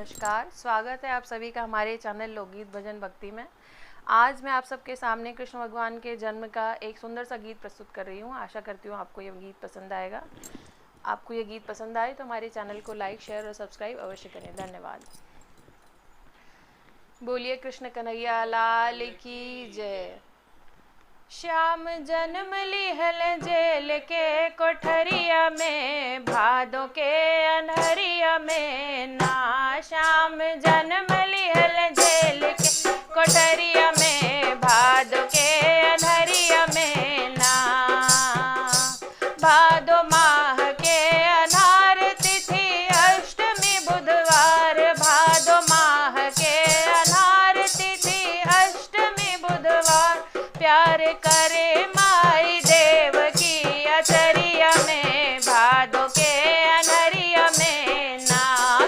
नमस्कार, स्वागत है आप सभी का हमारे चैनल लोकगीत भजन भक्ति में। आज मैं आप सबके सामने कृष्ण भगवान के जन्म का एक सुंदर सा गीत प्रस्तुत कर रही हूँ। आशा करती हूँ आपको ये गीत पसंद आएगा। आपको ये गीत पसंद आए तो हमारे चैनल को लाइक, शेयर और सब्सक्राइब अवश्य करें। धन्यवाद। बोलिए कृष्ण कन्हैया लाल की जय। श्याम जन्म लिहल जेल के कोठरिया में, भादों के अनहरिया में ना। श्याम जन्म लिहल जेल के कोठरिया में, भादों के अनहरिया में ना। भादो माह के अनार तिथि अष्टमी बुधवार, भादो माह के अनार तिथि अष्टमी बुधवार। प्यार करे माई देव की अचरिया में, भादों के अनहरिया में ना।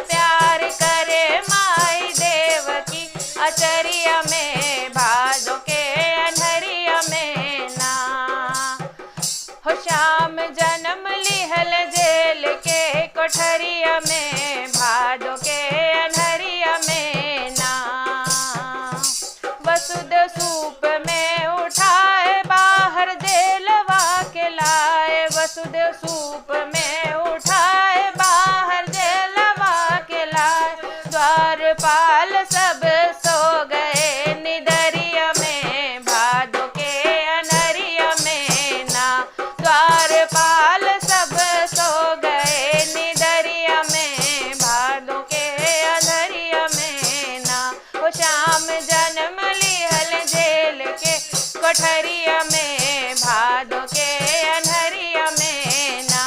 प्यार करे माई देव की अचरिया में, भादों के अनहरिया में ना। हो श्याम जन्म लिहल जेल के कोठरिया में, भादों के अनहरिया में ना। वसुदेव सूप में उठाए बाहर जेलवा के लाए, वसुदेव सूप में उठाए बाहर जेलवा के लाए। द्वारपाल सब सो गए निदरिया में, भादों के अनहरिया में ना। द्वारपाल सब सो गए निदरिया में, भादों के अनहरिया में ना। वो श्याम जन्म लिहल जेल के कोठरिया में, भादों के अनहरिया में ना।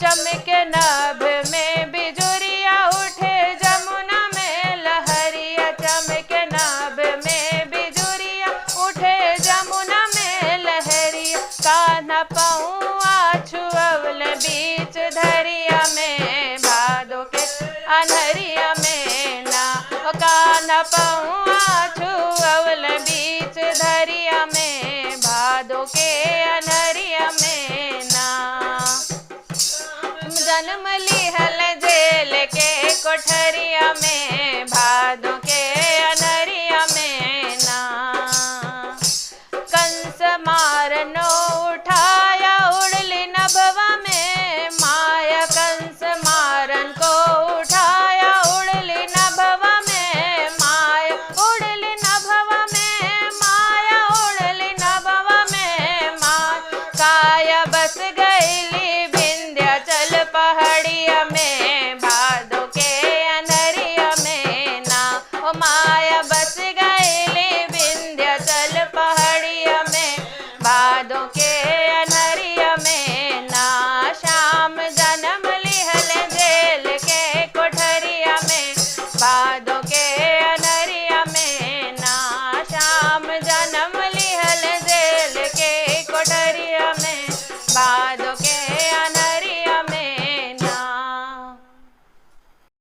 चमके नभ में बिजुरिया उठे जमुना में लहरिया, चमके नभ में बिजुरिया उठे जमुना में लहरिया। कान्हा पौआ छुअवल बीच धरिया में, भादों के अनहरिया में ना। कान्हा पौआ छुअवल बीच धरिया में, भादों के